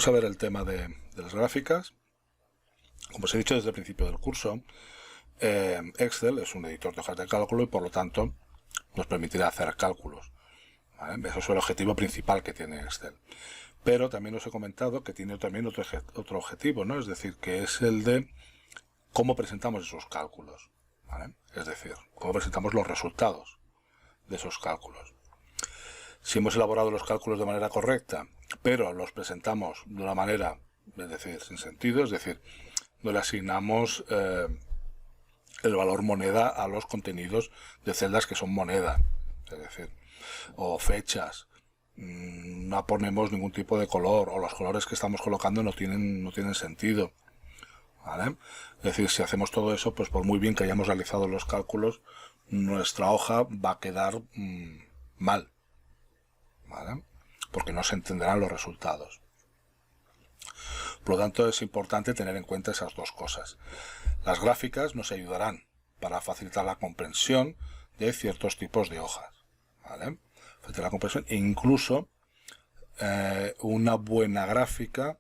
Vamos a ver el tema de las gráficas. Como os he dicho desde el principio del curso, Excel es un editor de hojas de cálculo y por lo tanto nos permitirá hacer cálculos, ¿vale? Eso es el objetivo principal que tiene Excel. Pero también os he comentado que tiene también otro objetivo, ¿no? Es decir, que es el de cómo presentamos esos cálculos, ¿vale? Es decir, cómo presentamos los resultados de esos cálculos. Si hemos elaborado los cálculos de manera correcta, pero los presentamos de una manera, es decir, sin sentido, es decir, no le asignamos el valor moneda a los contenidos de celdas que son moneda, es decir, o fechas, no ponemos ningún tipo de color, o los colores que estamos colocando no tienen sentido, ¿vale? Es decir, si hacemos todo eso, pues por muy bien que hayamos realizado los cálculos, nuestra hoja va a quedar mal, ¿vale? Porque no se entenderán los resultados. Por lo tanto, es importante tener en cuenta esas dos cosas. Las gráficas nos ayudarán para facilitar la comprensión de ciertos tipos de hojas, ¿vale? Facilitar la comprensión e incluso una buena gráfica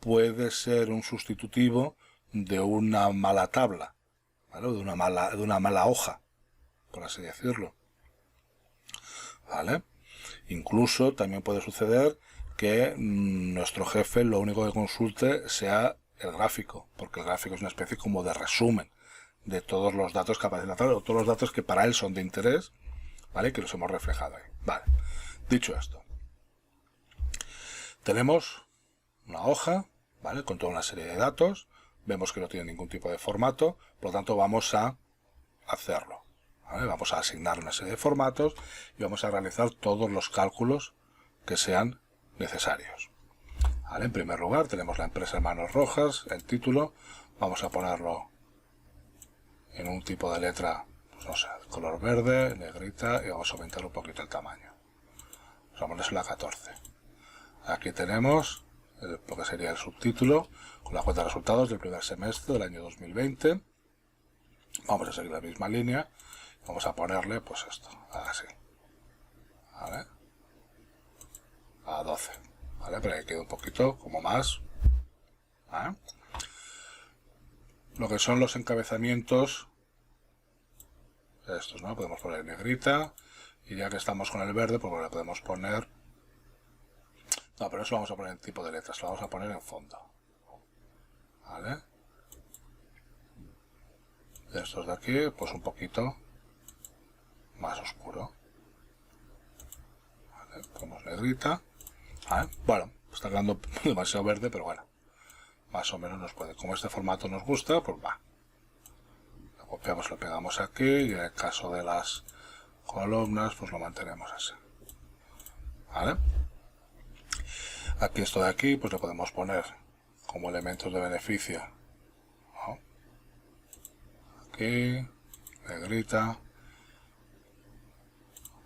puede ser un sustitutivo de una mala tabla, ¿vale? De una mala hoja, por así decirlo, ¿vale? Incluso también puede suceder que nuestro jefe lo único que consulte sea el gráfico, porque el gráfico es una especie como de resumen de todos los datos que aparecen en la tabla, o todos los datos que para él son de interés, ¿vale? Que los hemos reflejado ahí. Vale. Dicho esto, tenemos una hoja, ¿vale? Con toda una serie de datos, vemos que no tiene ningún tipo de formato, por lo tanto vamos a hacerlo, ¿vale? Vamos a asignar una serie de formatos y vamos a realizar todos los cálculos que sean necesarios, ¿vale? En primer lugar tenemos la empresa Manos Rojas, el título, vamos a ponerlo en un tipo de letra, pues no sé, color verde, negrita, y vamos a aumentar un poquito el tamaño, vamos a ponérselo a 14. Aquí tenemos lo que sería el subtítulo con la cuenta de resultados del primer semestre del año 2020. Vamos a seguir la misma línea, vamos a ponerle pues esto, así, ¿vale? A 12, ¿vale? Pero que quede un poquito como más, ¿vale? Lo que son los encabezamientos, estos, ¿no? Podemos poner negrita, y ya que estamos con el verde, pues le podemos poner, no, pero eso lo vamos a poner en tipo de letras, lo vamos a poner en fondo, ¿vale? Estos de aquí, pues un poquito más oscuro, ¿vale? Ponemos negrita, ¿vale? Bueno, está quedando demasiado verde, pero bueno, más o menos nos puede, como este formato nos gusta, pues va. Lo copiamos, lo pegamos aquí, y en el caso de las columnas, pues lo mantenemos así, ¿vale? Aquí esto de aquí, pues le podemos poner como elementos de beneficio, ¿no? Aquí, negrita,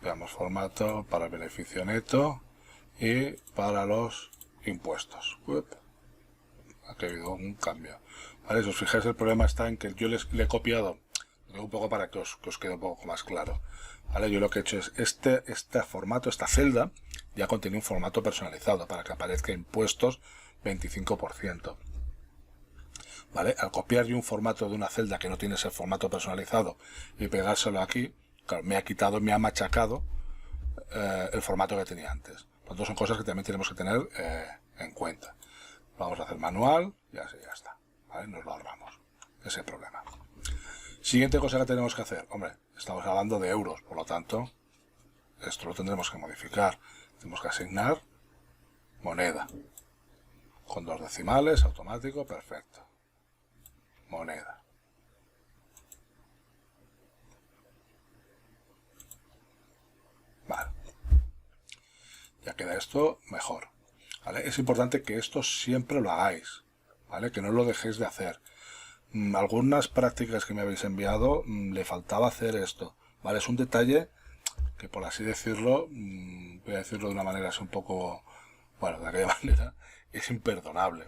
veamos formato para el beneficio neto y para los impuestos. Aquí ha habido un cambio, ¿vale? Si os fijáis, el problema está en que yo le he copiado, lo digo un poco para que os quede un poco más claro, ¿vale? Yo lo que he hecho es este formato, esta celda, ya contiene un formato personalizado para que aparezca impuestos 25%. ¿Vale? Al copiar yo un formato de una celda que no tiene ese formato personalizado y pegárselo aquí, claro, me ha quitado, me ha machacado el formato que tenía antes. Por lo tanto, son cosas que también tenemos que tener en cuenta. Vamos a hacer manual y así ya está, ¿vale? Nos lo ahorramos ese problema. Siguiente cosa que tenemos que hacer, hombre, estamos hablando de euros, por lo tanto, esto lo tendremos que modificar. Tenemos que asignar moneda con 2 decimales, automático, perfecto. Moneda. Vale. Ya queda esto mejor, ¿vale? Es importante que esto siempre lo hagáis, ¿vale? Que no lo dejéis de hacer. Algunas prácticas que me habéis enviado le faltaba hacer esto, ¿vale? Es un detalle que, por así decirlo, voy a decirlo de una manera así un poco, bueno, de aquella manera, es imperdonable,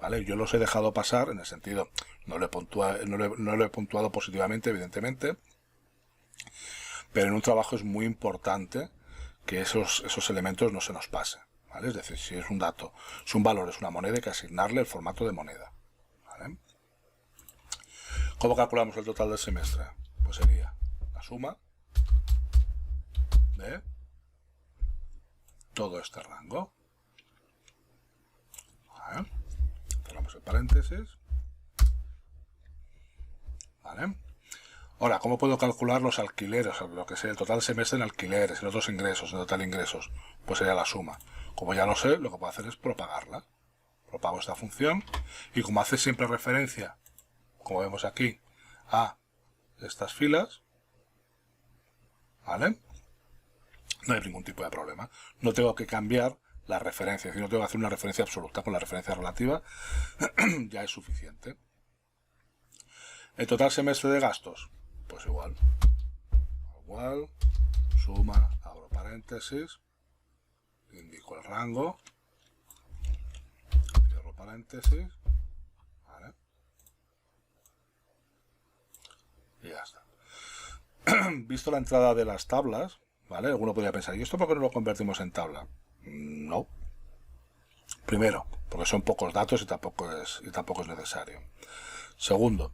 ¿vale? Yo los he dejado pasar en el sentido, no lo he puntuado positivamente, evidentemente, pero en un trabajo es muy importante que esos elementos no se nos pasen, ¿vale? Es decir, si es un dato, si un valor es una moneda, hay que asignarle el formato de moneda, ¿vale? ¿Cómo calculamos el total del semestre? Pues sería la suma de todo este rango, ¿vale? Cerramos el paréntesis, ¿vale? Ahora, ¿cómo puedo calcular los alquileres, lo que sea el total del semestre en alquileres, en otros ingresos, en total ingresos? Pues sería la suma. Como ya lo sé, lo que puedo hacer es propagarla. Propago esta función y como hace siempre referencia, como vemos aquí, a estas filas, ¿vale? No hay ningún tipo de problema. No tengo que cambiar la referencia, es decir, no tengo que hacer una referencia absoluta. Con la referencia relativa ya es suficiente. El total semestre de gastos, pues igual, suma, abro paréntesis, indico el rango, cierro paréntesis, ¿vale? Y ya está. Visto la entrada de las tablas, ¿vale? Alguno podría pensar, ¿y esto por qué no lo convertimos en tabla? No. Primero, porque son pocos datos y tampoco es necesario. Segundo,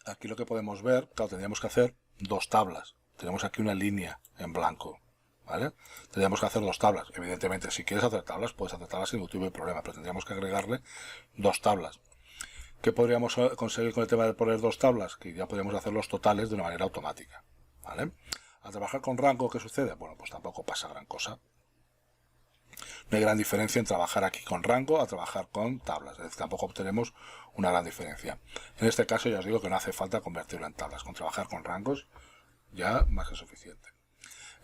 aquí lo que podemos ver, claro, tendríamos que hacer dos tablas. Tenemos aquí una línea en blanco, ¿vale? Tendríamos que hacer dos tablas. Evidentemente, si quieres hacer tablas, puedes hacer tablas sin ningún tipo de problema, pero tendríamos que agregarle dos tablas. ¿Qué podríamos conseguir con el tema de poner dos tablas? Que ya podríamos hacer los totales de una manera automática, ¿vale? Al trabajar con rango, ¿qué sucede? Bueno, pues tampoco pasa gran cosa. No hay gran diferencia en trabajar aquí con rango a trabajar con tablas, es decir, tampoco obtenemos una gran diferencia. En este caso ya os digo que no hace falta convertirlo en tablas, con trabajar con rangos ya más que suficiente.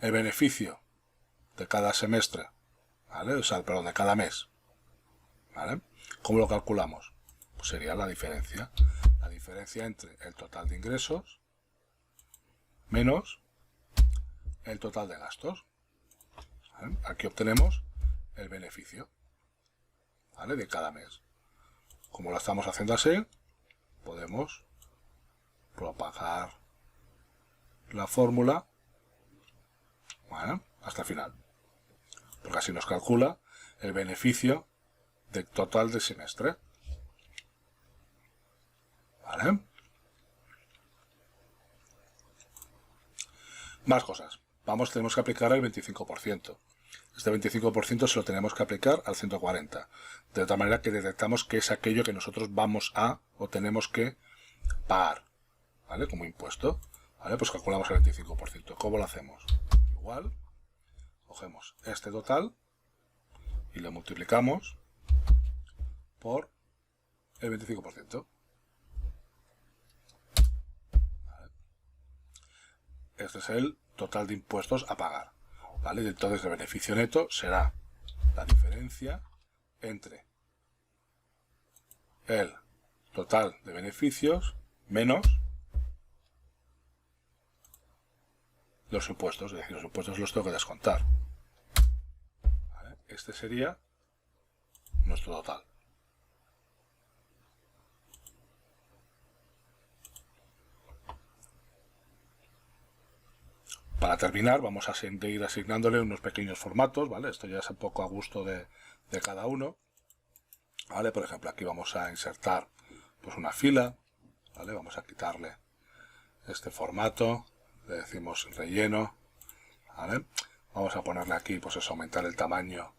El beneficio de cada semestre, ¿vale? O sea, perdón, de cada mes, ¿vale? ¿Cómo lo calculamos? Pues sería la diferencia entre el total de ingresos menos el total de gastos, ¿vale? Aquí obtenemos el beneficio, ¿vale? De cada mes. Como lo estamos haciendo así, podemos propagar la fórmula, ¿vale? Hasta el final, porque así nos calcula el beneficio del total del semestre, ¿vale? Más cosas. Tenemos que aplicar el 25%. Este 25% se lo tenemos que aplicar al 140. De tal manera que detectamos que es aquello que nosotros vamos a o tenemos que pagar, ¿vale? Como impuesto, ¿vale? Pues calculamos el 25%. ¿Cómo lo hacemos? Igual, cogemos este total y lo multiplicamos por el 25%. ¿Vale? Este es el total de impuestos a pagar, ¿vale? Y entonces el beneficio neto será la diferencia entre el total de beneficios menos los impuestos, es decir, los impuestos los tengo que descontar, ¿vale? Este sería nuestro total. Para terminar, vamos a ir asignándole unos pequeños formatos, ¿vale? Esto ya es un poco a gusto de cada uno, ¿vale? Por ejemplo, aquí vamos a insertar pues una fila, ¿vale? Vamos a quitarle este formato, le decimos relleno, ¿vale? Vamos a ponerle aquí, pues eso, aumentar el tamaño,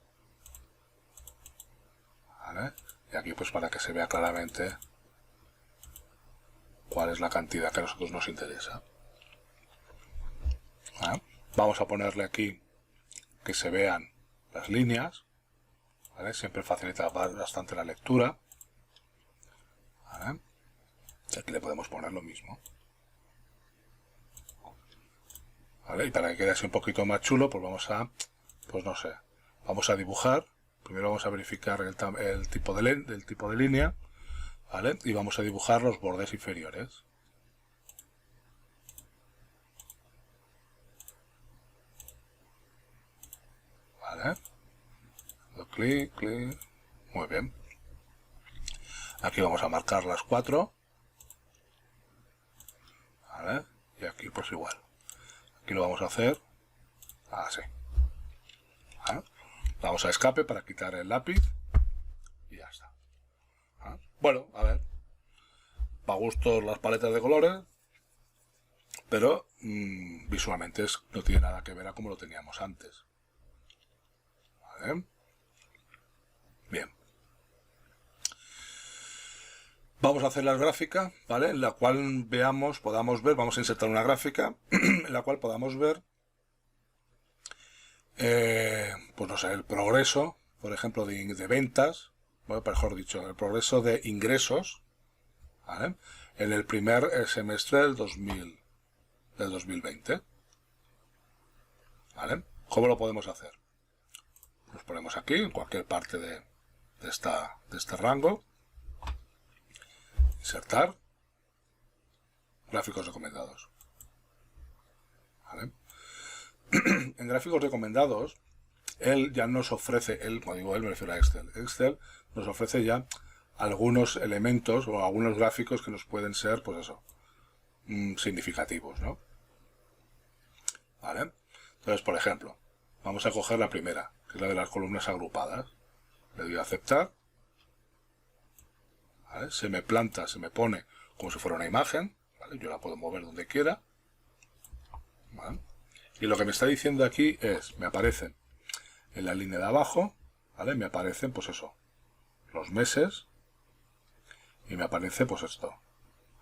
¿vale? Y aquí pues para que se vea claramente cuál es la cantidad que a nosotros nos interesa. ¿Vale? Vamos a ponerle aquí que se vean las líneas, ¿vale? Siempre facilita bastante la lectura, ¿vale? Y aquí le podemos poner lo mismo, ¿vale? Y para que quede así un poquito más chulo, pues vamos a, pues no sé, vamos a dibujar. Primero vamos a verificar el tipo de línea, ¿vale? Y vamos a dibujar los bordes inferiores. ¿Vale? Clic, clic. Muy bien. Aquí vamos a marcar las 4. ¿Vale? Y aquí pues igual. Aquí lo vamos a hacer así. ¿Vale? Vamos a escape para quitar el lápiz y ya está. Bueno, a ver, para gustos las paletas de colores, pero visualmente no tiene nada que ver a como lo teníamos antes. ¿Vale? Bien. Vamos a hacer la gráfica, ¿vale? En la cual podamos ver, vamos a insertar una gráfica en la cual podamos ver, pues no sé, el progreso, por ejemplo, de ventas, bueno, mejor dicho, el progreso de ingresos, ¿vale? En el primer semestre del 2020. ¿Vale? ¿Cómo lo podemos hacer? Nos ponemos aquí, en cualquier parte de este rango. Insertar. Gráficos recomendados. ¿Vale? En gráficos recomendados, él ya nos ofrece, como digo él, me refiero a Excel. Excel nos ofrece ya algunos elementos o algunos gráficos que nos pueden ser, pues eso, significativos, ¿no? ¿Vale? Entonces, por ejemplo, vamos a coger la primera, que es la de las columnas agrupadas. Le doy a aceptar. ¿Vale? Se me pone como si fuera una imagen. ¿Vale? Yo la puedo mover donde quiera. ¿Vale? Y lo que me está diciendo aquí es, me aparecen en la línea de abajo, ¿vale? Me aparecen, pues eso, los meses. Y me aparece, pues esto,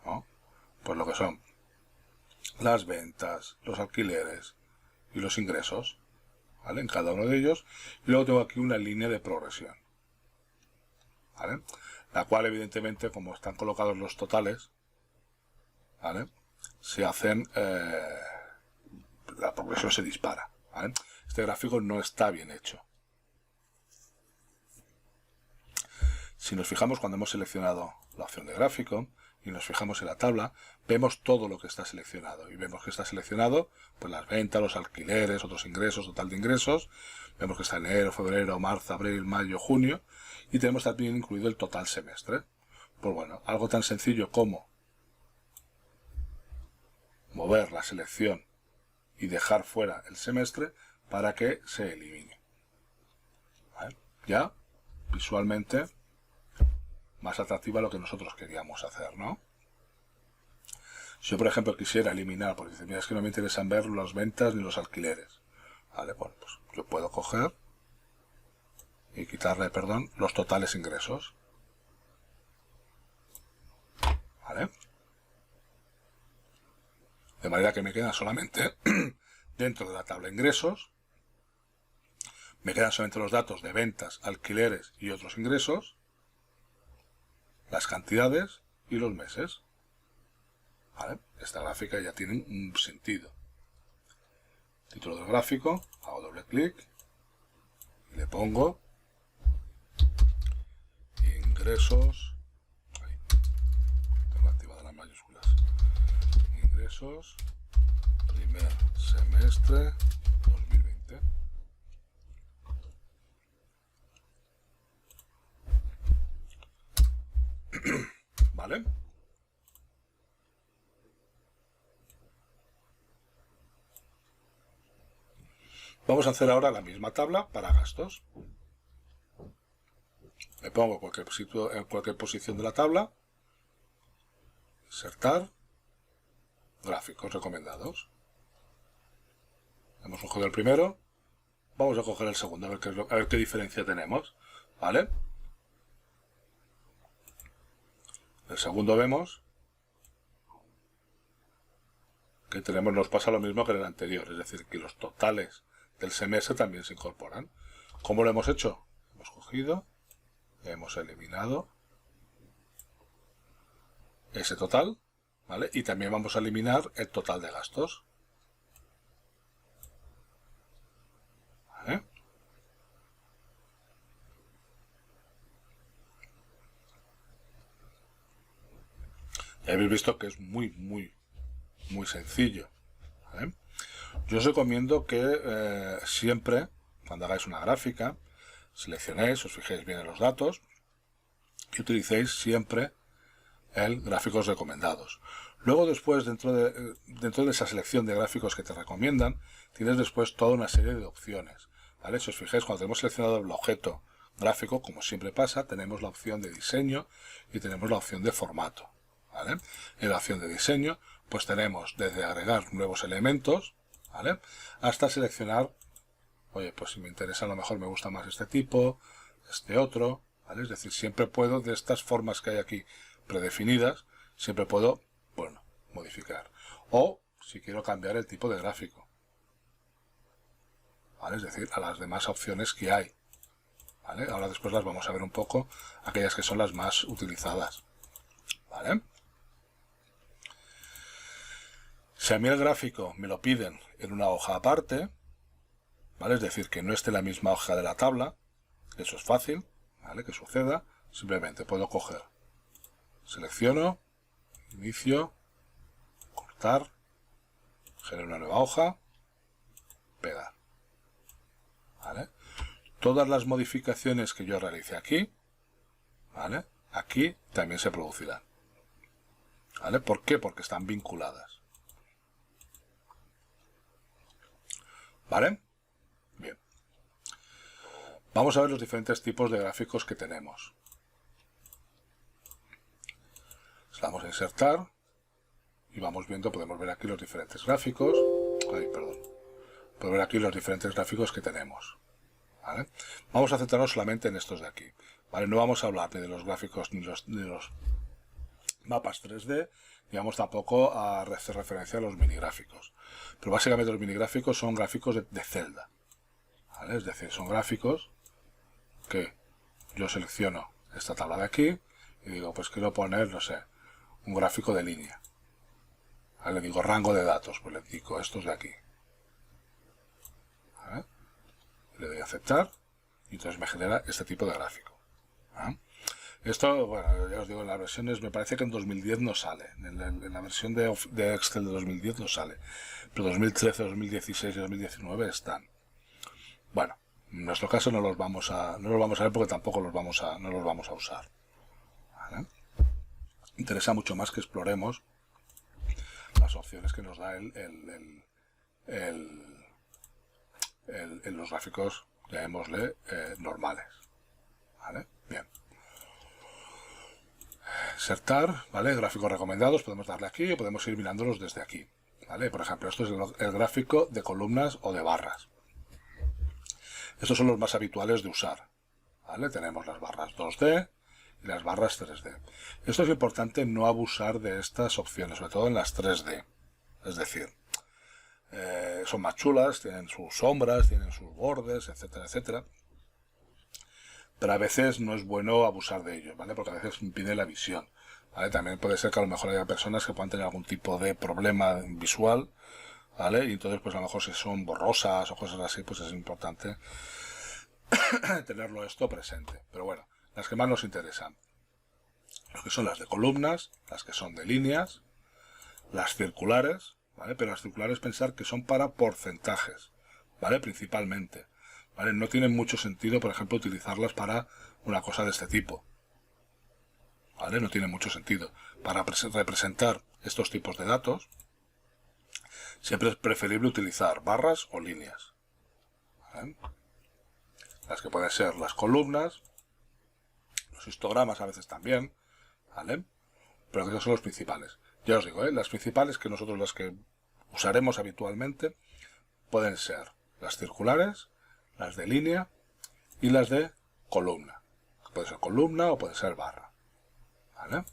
¿no? Pues lo que son las ventas, los alquileres y los ingresos, ¿vale? En cada uno de ellos. Y luego tengo aquí una línea de progresión, ¿vale? La cual, evidentemente, como están colocados los totales, ¿vale? Se hacen, la progresión se dispara, ¿vale? Este gráfico no está bien hecho. Si nos fijamos cuando hemos seleccionado la opción de gráfico y nos fijamos en la tabla, vemos todo lo que está seleccionado. Y vemos que está seleccionado pues las ventas, los alquileres, otros ingresos, total de ingresos. Vemos que está enero, febrero, marzo, abril, mayo, junio. Y tenemos también incluido el total semestre. Pues bueno, algo tan sencillo como mover la selección y dejar fuera el semestre para que se elimine. ¿Vale? Ya, visualmente, más atractiva a lo que nosotros queríamos hacer, ¿no? Si yo, por ejemplo, quisiera eliminar, porque dice, mira, es que no me interesan ver las ventas ni los alquileres, ¿vale? Bueno, pues yo puedo coger y quitarle, perdón, los totales ingresos, ¿vale? De manera que me quedan solamente, dentro de la tabla ingresos, me quedan solamente los datos de ventas, alquileres y otros ingresos, las cantidades y los meses. ¿Vale? Esta gráfica ya tiene un sentido. Título del gráfico, hago doble clic y le pongo ingresos. Ahí, tengo activadas las mayúsculas. Ingresos, primer semestre 2020. ¿Vale? Vamos a hacer ahora la misma tabla para gastos. Le pongo en cualquier posición de la tabla. Insertar. Gráficos recomendados. Hemos cogido el primero. Vamos a coger el segundo, a ver qué diferencia tenemos. ¿Vale? El segundo vemos que nos pasa lo mismo que en el anterior, es decir, que los totales del semestre también se incorporan. ¿Cómo lo hemos hecho? Hemos cogido, hemos eliminado ese total, ¿vale? Y también vamos a eliminar el total de gastos. ¿Vale? Ya habéis visto que es muy sencillo, ¿vale? Yo os recomiendo que siempre, cuando hagáis una gráfica, seleccionéis, os fijéis bien en los datos y utilicéis siempre el gráficos recomendados. Luego después, dentro de esa selección de gráficos que te recomiendan, tienes después toda una serie de opciones. ¿vale? Si os fijáis, cuando tenemos seleccionado el objeto gráfico, como siempre pasa, tenemos la opción de diseño y tenemos la opción de formato, ¿vale? En la opción de diseño, pues tenemos desde agregar nuevos elementos, ¿vale? Hasta seleccionar, oye, pues si me interesa, a lo mejor me gusta más este tipo, este otro, ¿vale? Es decir, siempre puedo, de estas formas que hay aquí predefinidas, siempre puedo, bueno, modificar. O si quiero cambiar el tipo de gráfico, ¿vale? Es decir, a las demás opciones que hay, ¿vale? Ahora después las vamos a ver un poco, aquellas que son las más utilizadas, ¿vale? Si a mí el gráfico me lo piden en una hoja aparte, ¿vale? Es decir, que no esté en la misma hoja de la tabla, eso es fácil, ¿vale? Que suceda, simplemente puedo coger, selecciono, inicio, cortar, generar una nueva hoja, pegar, ¿vale? Todas las modificaciones que yo realice aquí, ¿vale? Aquí también se producirán, ¿vale? ¿Por qué? Porque están vinculadas, ¿vale? Bien. Vamos a ver los diferentes tipos de gráficos que tenemos. Vamos a insertar y vamos viendo, podemos ver aquí los diferentes gráficos. Podemos ver aquí los diferentes gráficos que tenemos, ¿vale? Vamos a centrarnos solamente en estos de aquí, ¿vale? No vamos a hablar ni de los gráficos ni de los mapas 3D, ni vamos tampoco a hacer referencia a los minigráficos. Pero básicamente los minigráficos son gráficos de celda, ¿vale? Es decir, son gráficos que yo selecciono esta tabla de aquí y digo, pues quiero poner, no sé, un gráfico de línea. ¿Vale? Le digo rango de datos, pues le digo estos de aquí. ¿Vale? Le doy a aceptar y entonces me genera este tipo de gráfico. ¿Vale? Esto, bueno, ya os digo, en las versiones, me parece que en 2010 no sale. En la versión de Excel de 2010 no sale. Pero 2013, 2016 y 2019 están. Bueno, en nuestro caso no los vamos a ver porque tampoco no los vamos a usar. ¿Vale? Interesa mucho más que exploremos las opciones que nos da los gráficos, llamémosle, normales. ¿Vale? Bien. Insertar, ¿vale? Gráficos recomendados, podemos darle aquí o podemos ir mirándolos desde aquí, ¿vale? Por ejemplo, esto es el gráfico de columnas o de barras. Estos son los más habituales de usar, ¿vale? Tenemos las barras 2D y las barras 3D. Esto es importante no abusar de estas opciones, sobre todo en las 3D. Es decir, son más chulas, tienen sus sombras, tienen sus bordes, etcétera, etcétera. Pero a veces no es bueno abusar de ello, ¿vale? Porque a veces impide la visión, ¿vale? También puede ser que a lo mejor haya personas que puedan tener algún tipo de problema visual, ¿vale? Y entonces, pues a lo mejor si son borrosas o cosas así, pues es importante tenerlo esto presente. Pero bueno, las que más nos interesan, lo que son las de columnas, las que son de líneas, las circulares, ¿vale? Pero las circulares pensar que son para porcentajes, ¿vale? Principalmente, ¿vale? No tiene mucho sentido, por ejemplo, utilizarlas para una cosa de este tipo, ¿vale? No tiene mucho sentido. Para representar estos tipos de datos, siempre es preferible utilizar barras o líneas, ¿vale? Las que pueden ser las columnas, los histogramas a veces también, ¿vale? Pero esos son los principales. Ya os digo, las principales que nosotros las que usaremos habitualmente pueden ser las circulares, las de línea y las de columna. Puede ser columna o puede ser barra, ¿vale?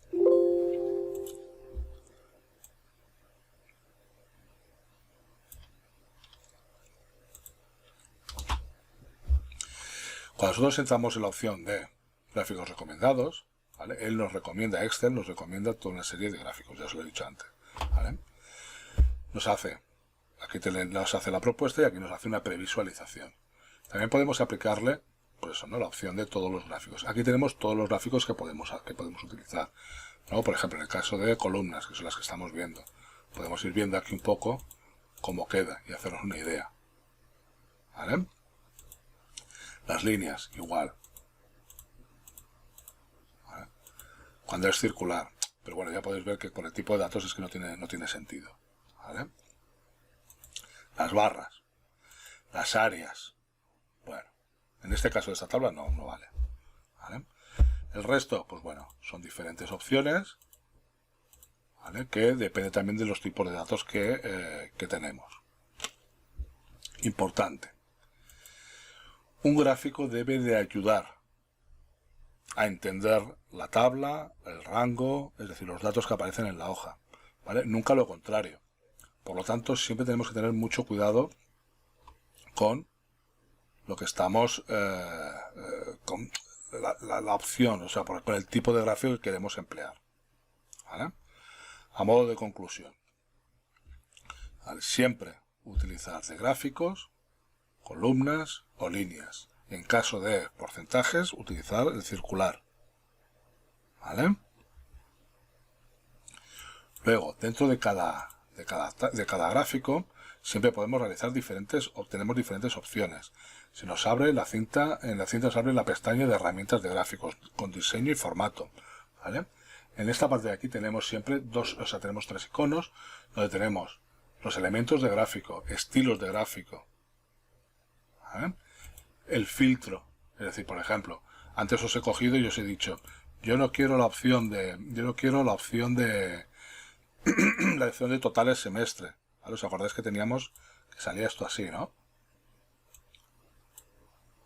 Cuando nosotros entramos en la opción de gráficos recomendados, ¿vale? Él nos recomienda, Excel nos recomienda toda una serie de gráficos, ya os lo he dicho antes, ¿vale? Aquí nos hace la propuesta y aquí nos hace una previsualización. También podemos aplicarle, pues eso, ¿no? La opción de todos los gráficos. Aquí tenemos todos los gráficos que podemos utilizar, ¿no? Por ejemplo, en el caso de columnas, que son las que estamos viendo, podemos ir viendo aquí un poco cómo queda y hacernos una idea, ¿vale? Las líneas, igual, ¿vale? Cuando es circular, pero bueno, ya podéis ver que por el tipo de datos es que no tiene sentido, ¿vale? Las barras, las áreas, Bueno, en este caso de esta tabla no vale. ¿Vale? El resto, pues bueno, son diferentes opciones, ¿vale? Que depende también de los tipos de datos que tenemos. Importante. Un gráfico debe de ayudar a entender la tabla, el rango, es decir, los datos que aparecen en la hoja, ¿vale? Nunca lo contrario. Por lo tanto, siempre tenemos que tener mucho cuidado con lo que estamos, con la opción, o sea, con el tipo de gráfico que queremos emplear, ¿vale? A modo de conclusión, ¿vale? Siempre utilizar de gráficos, columnas o líneas. En caso de porcentajes, utilizar el circular, ¿vale? Luego, dentro de cada gráfico, siempre podemos realizar obtenemos diferentes opciones. Se nos abre en la cinta se abre la pestaña de herramientas de gráficos con diseño y formato, ¿vale? En esta parte de aquí tenemos siempre tenemos tres iconos donde tenemos los elementos de gráfico, estilos de gráfico, ¿vale? El filtro, es decir, por ejemplo, antes os he cogido y os he dicho, yo no quiero la opción de la opción de totales semestre, ¿vale? ¿Os acordáis que teníamos que salía esto así, ¿no?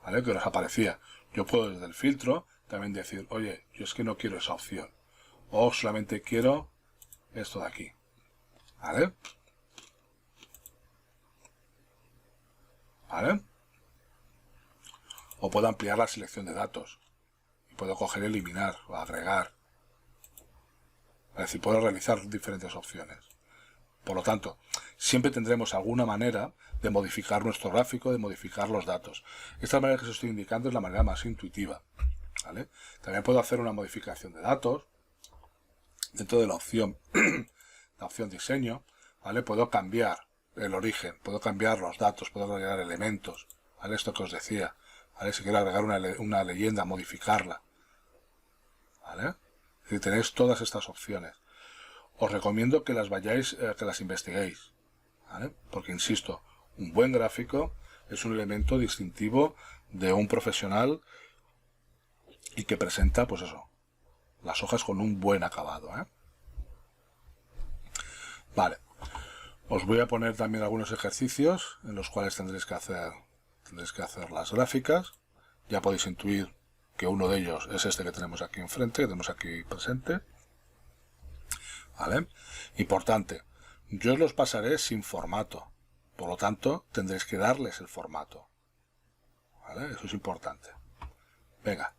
¿Vale? Que nos aparecía. Yo puedo desde el filtro también decir, oye, yo es que no quiero esa opción. O solamente quiero esto de aquí. ¿Vale? ¿Vale? O puedo ampliar la selección de datos. Y puedo coger, eliminar o agregar. Es decir, puedo realizar diferentes opciones. Por lo tanto, siempre tendremos alguna manera de modificar nuestro gráfico, de modificar los datos. Esta manera que os estoy indicando es la manera más intuitiva, ¿vale? También puedo hacer una modificación de datos dentro de la opción diseño, ¿vale? Puedo cambiar el origen, puedo cambiar los datos, puedo agregar elementos, ¿vale? Esto que os decía, ¿vale? Si quiero agregar una leyenda, modificarla, ¿vale? Es decir, tenéis todas estas opciones. Os recomiendo que las que las investiguéis, ¿vale? Porque, insisto, un buen gráfico es un elemento distintivo de un profesional y que presenta, pues eso, las hojas con un buen acabado, ¿eh? Vale. Os voy a poner también algunos ejercicios en los cuales tendréis que hacer las gráficas. Ya podéis intuir que uno de ellos es este que tenemos aquí enfrente, que tenemos aquí presente. ¿Vale? Importante, yo os los pasaré sin formato, por lo tanto tendréis que darles el formato, ¿vale? Eso es importante. Venga,